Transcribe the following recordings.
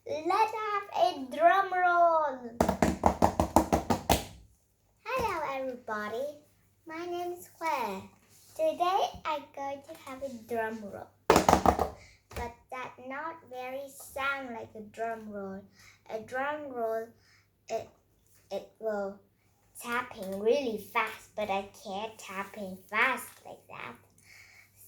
Let's have a drum roll. Hello everybody, my name is Claire. Today I'm going to have a drum roll. But that's not very sound like a drum roll. A drum roll, it will tapping really fast, but I can't tapping fast like that.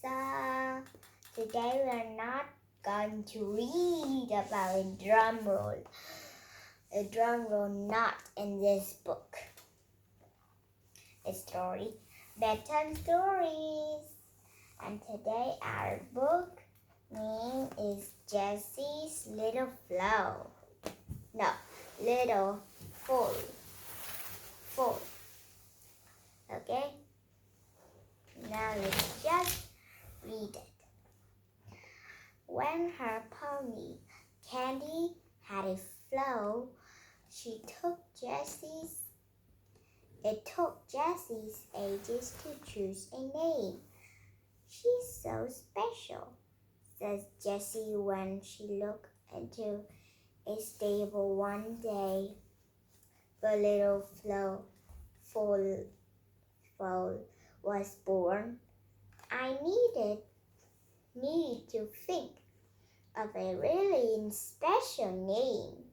So today we're not going to read about a drum roll. A drum roll not in this book. A story, bedtime stories. And today our book name is Jessie's Little Foal. No, Little Foal. Foal. Okay? Now let's just read it. When her pony, Candy, had a foal, it took Jessie's ages to choose a name. She's so special, says Jessie when she looked into a stable one day. The little foal was born. I needed to think of a really special name.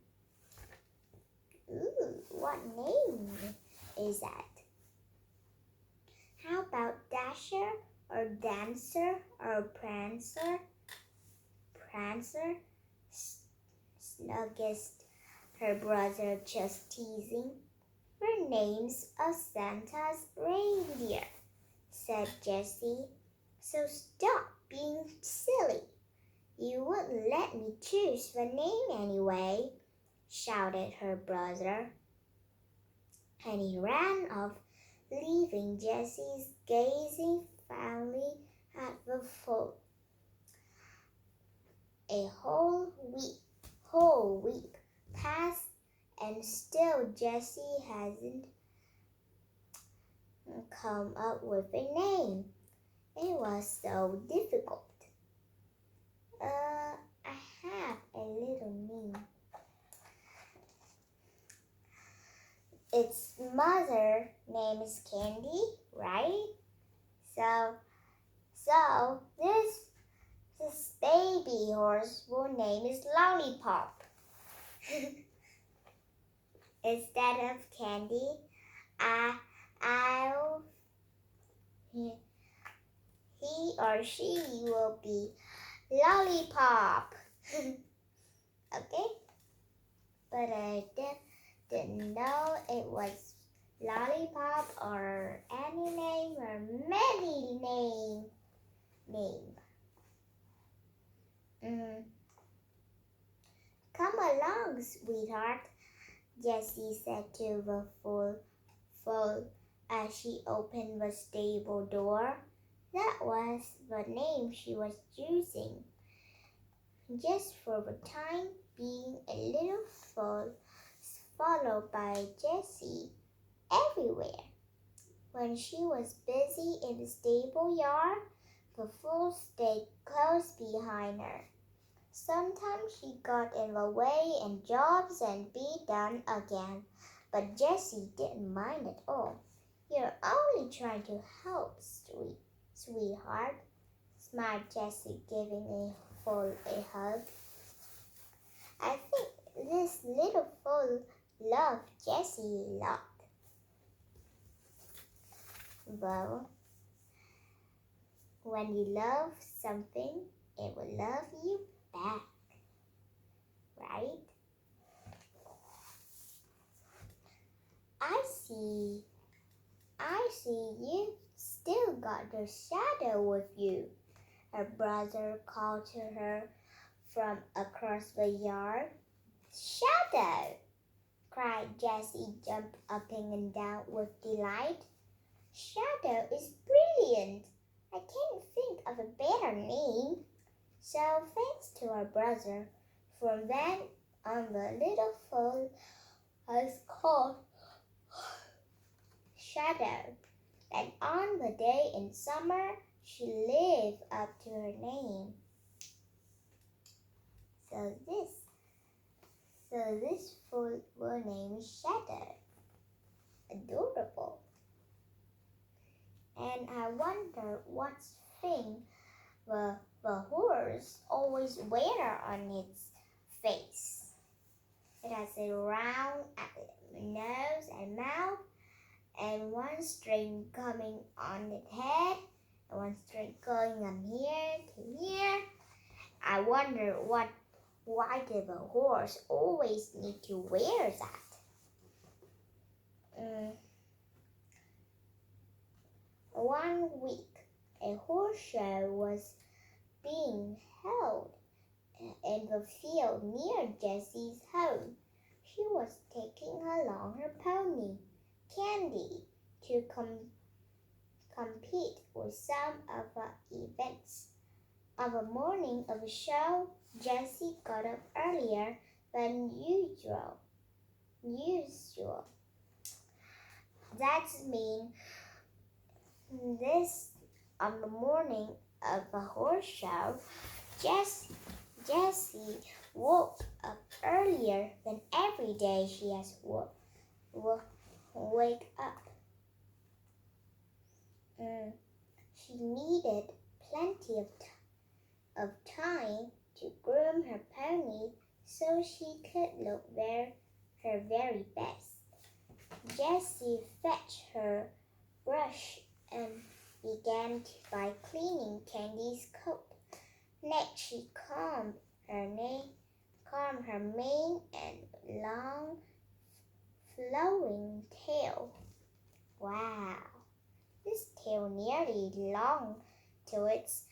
Ooh, what name is that? How about Dasher or Dancer or Prancer? Prancer? Snuggest her brother, just teasing. We're names of Santa's reindeer, said Jessie. So stop being silly. You wouldn't let me choose the name anyway, shouted her brother. And he ran off, leaving Jessie gazing fondly at the foal. A whole week passed, and still Jessie hasn't come up with a name. It was so difficult. I have a little name. Its mother name is Candy, right? So this baby horse will name is Lollipop. Instead of Candy, he or she will be Lollipop. Okay? But I didn't know it was Lollipop or any name or many name. Come along, sweetheart, Jessie said to the foal as she opened the stable door. That was the name she was choosing. Just for the time being, a little foal followed by Jessie everywhere. When she was busy in the stable yard, the foal stayed close behind her. Sometimes she got in the way and jobs and be done again, but Jessie didn't mind at all. You're only trying to help, sweetheart, smiled Jessie, giving a foal a hug. I think this little foal loved Jessie a lot. Well, when you love something, it will love you back, right? I see you still got the shadow with you, her brother called to her from across the yard. Shadow, cried Jessie, jumping up and down with delight. Shadow is brilliant. I can't think of a better name. So thanks to her brother, from then on the little foal was called Shadow. And on the day in summer, she lived up to her name. So this So this foal will name Shadow. Adorable. And I wonder what thing the horse always wear on its face. It has a round nose and mouth, and one string coming on its head, and one string going on here to here. I wonder why did the horse always need to wear that? One week, a horse show was being held in the field near Jessie's home. She was taking along her pony, Candy, to compete with some of the events. On the morning of the show, Jessie got up earlier than usual. That means this on the morning of the horse show, Jessie woke up earlier than every day she has wake up. She needed plenty of time to groom her pony so she could look her very best. Jessie fetched her brush and began by cleaning Candy's coat. Next, she combed her mane and long, flowing tail. Wow, this tail nearly long to its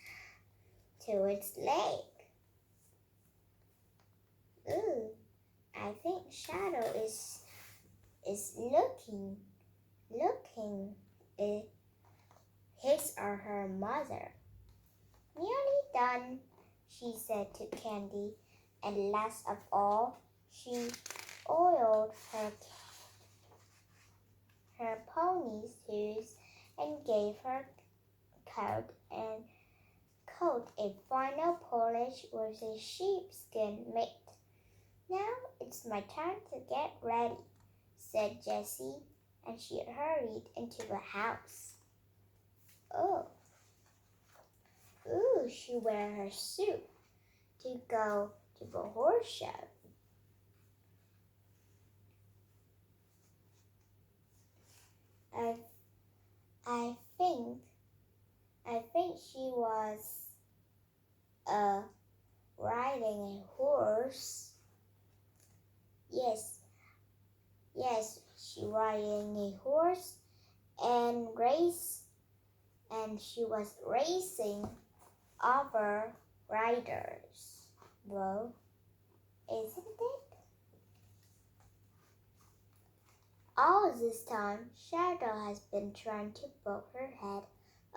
leg. Ooh, I think Shadow is looking his or her mother. Nearly done, she said to Candy, and last of all, she oiled her pony's hooves and gave her coat a final polish with a sheepskin mitt. Now it's my turn to get ready, said Jessie, and she hurried into the house. Ooh, she wear her suit to go to the horse show. I think she was riding a horse. Yes, she riding a horse and she was racing other riders. Well, isn't it? All this time, Shadow has been trying to poke her head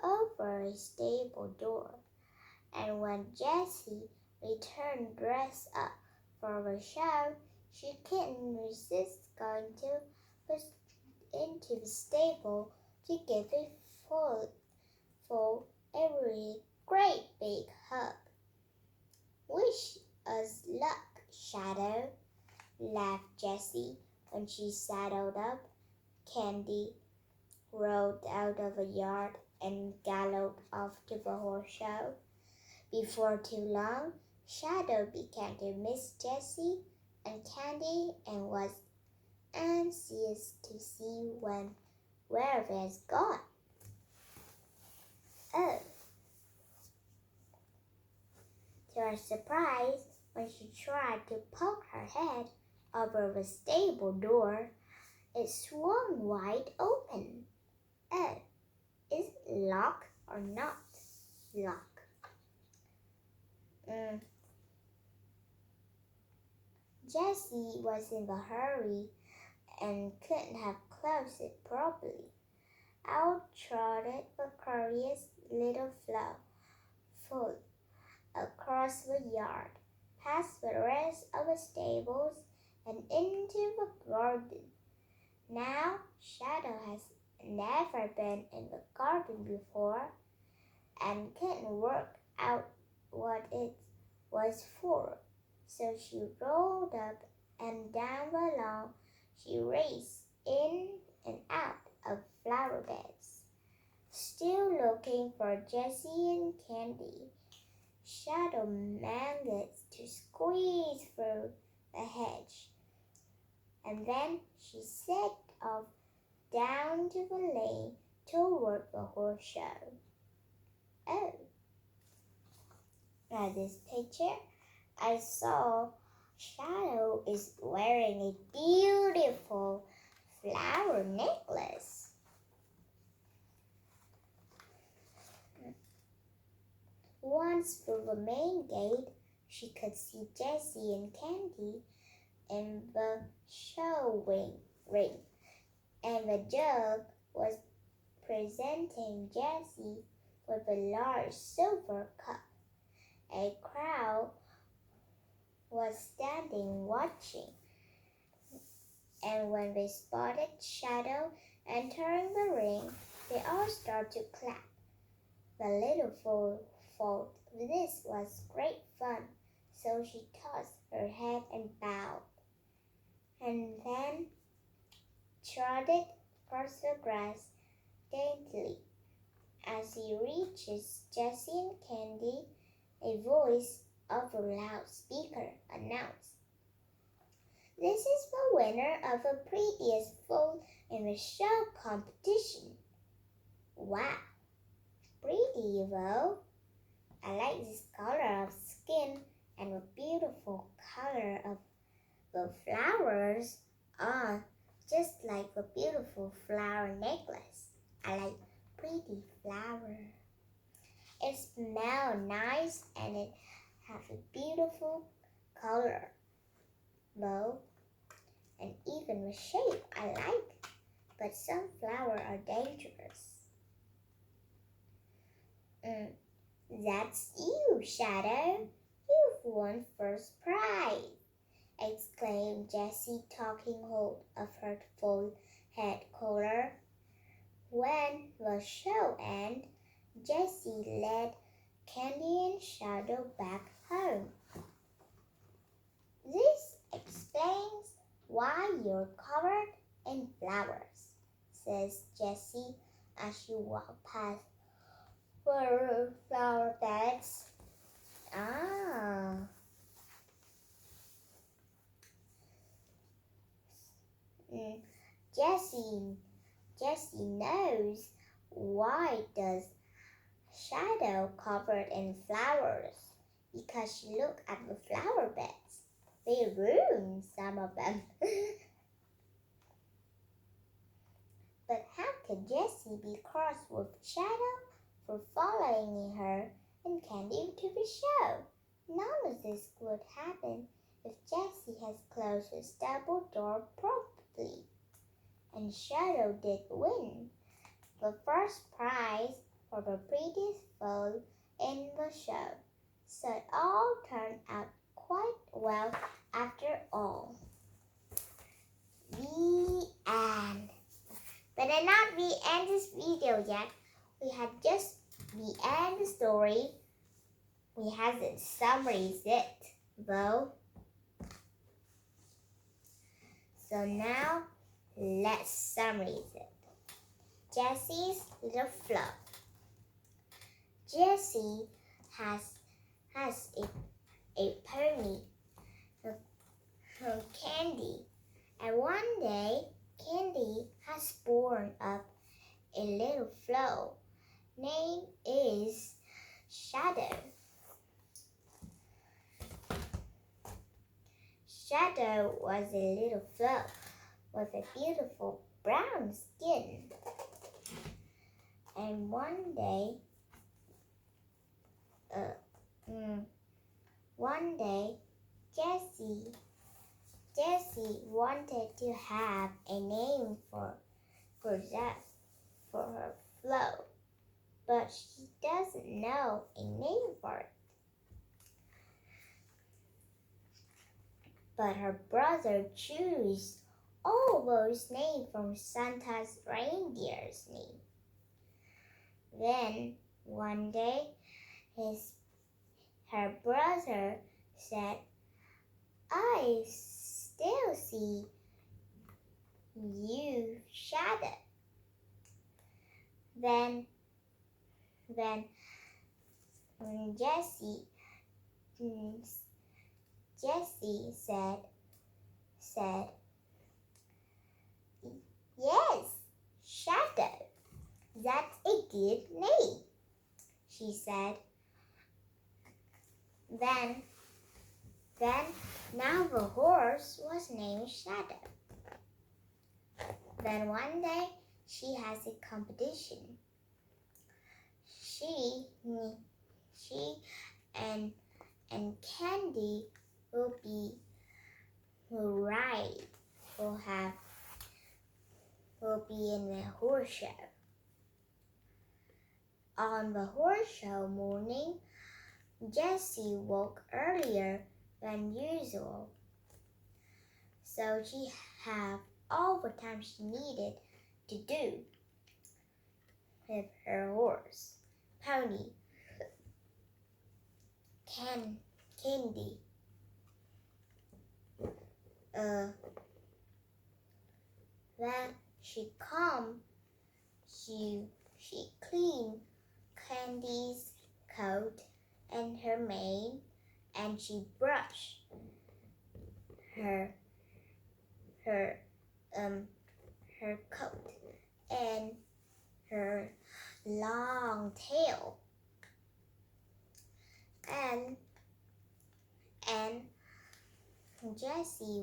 over a stable door, and when Jessie returned dressed up for the show, she couldn't resist going into the stable to give a Foal a great big hug. Wish us luck, Shadow, laughed Jessie when she saddled up. Candy rode out of the yard and galloped off to the horse show. Before too long, Shadow began to miss Jessie and Candy and was anxious to see where they had gone. To her surprise, when she tried to poke her head over the stable door, it swung wide open. Is it locked or not locked? Jessie was in a hurry and couldn't have closed it properly. Out trotted the curious little Foal across the yard, past the rest of the stables, and into the garden. Now, Shadow has never been in the garden before and couldn't work out what it was for, so she rolled up and down below she raced in and out of flower beds, still looking for Jessie and Candy. Shadow managed to squeeze through the hedge, and then she set off down to the lane toward the horse show. Oh, now this picture, I saw Shadow is wearing a beautiful flower necklace. Once through the main gate, she could see Jessie and Candy in the show ring, and the judge was presenting Jessie with a large silver cup. A crowd was standing watching, and when they spotted Shadow entering the ring, they all started to clap. The little foal thought this was great fun, so she tossed her head and bowed, and then trotted across the grass daintily. As he reaches Jessie and Candy, a voice of a loudspeaker announced, "This is the winner of the prettiest foal in the show competition." Wow, pretty though. I like this color of skin and the beautiful color of the flowers are just like the beautiful flower necklace. I like pretty flower. It smells nice and it has a beautiful color though, and even the shape I like, but some flowers are dangerous. That's you, Shadow. You've won first prize, exclaimed Jessie, taking hold of her full head collar. When the show ended, Jessie led Candy and Shadow back home. "This explains why you're covered in flowers," says Jessie as she walked past the flower beds. Jessie knows why does Shadow covered in flowers, because she looked at the flower beds. They ruined some of them. But how could Jessie be cross with Shadow for following her and Candy to the show? None of this would happen if Jessie has closed the stable door properly. And Shadow did win the first prize for the prettiest foal in the show. So it all turned out quite well after all. The end. But I'm not the end this video yet. We had just the end story. We hasn't summarized it though. So now let's summarize it. Jessie's little fluff. Jessie has a pony, Candy, and one day Candy has born up a little foal. Name is Shadow. Shadow was a little foal with a beautiful brown skin. And one day Jessie wanted to have a name for her flow, but she doesn't know a name for it. But her brother chose all those names from Santa's reindeer's name. Then one day, her brother said, "I still see you, Shadow. Then Jessie said, "Yes, Shadow. That's a good name," she said. Then now the horse was named Shadow. Then one day she has a competition. She and Candy will be in the horse show. On the horse show morning, Jessie woke earlier than usual, so she had all the time she needed to do with her horse, pony, Candy. Then she cleaned Candy's coat and her mane, and she brushed her coat and her long tail, and Jessie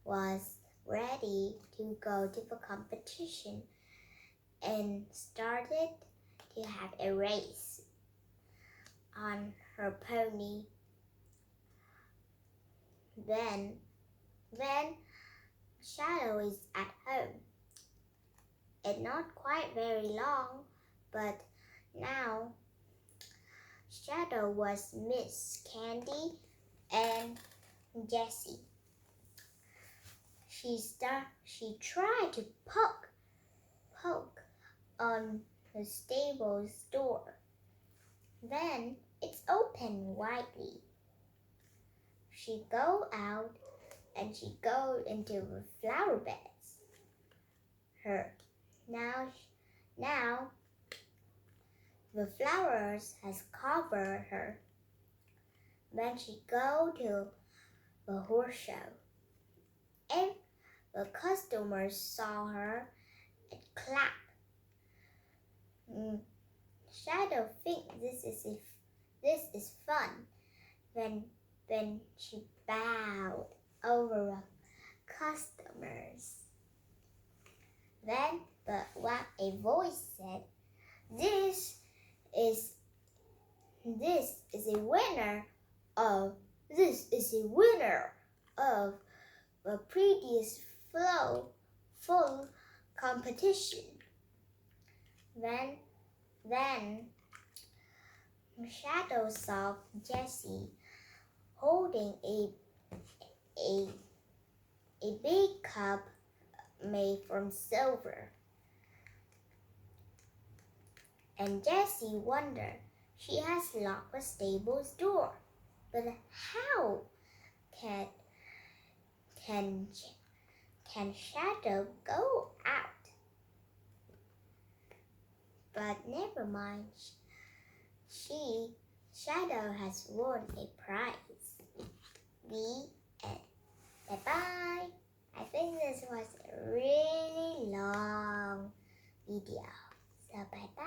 was ready to go to the competition and started to have a race on her pony. Then Shadow is at home. It's not quite very long, but now Shadow was Miss Candy and Jessie. She tried to poke on the stable's door. Then it's open widely. She go out and she go into the flower beds. Now the flowers has covered her. Then she go to the horse show. And the customers saw her and clap. Shadow think this is fun. Then she bowed over the customers. Then a voice said, This is a winner of the previous full competition." Then Shadow saw Jessie holding a big cup made from silver. And Jessie wondered, she has locked the stable's door. But how can Shadow go out? But never mind. Shadow has won a prize. The end. Bye-bye. I think this was a really long video. So bye-bye.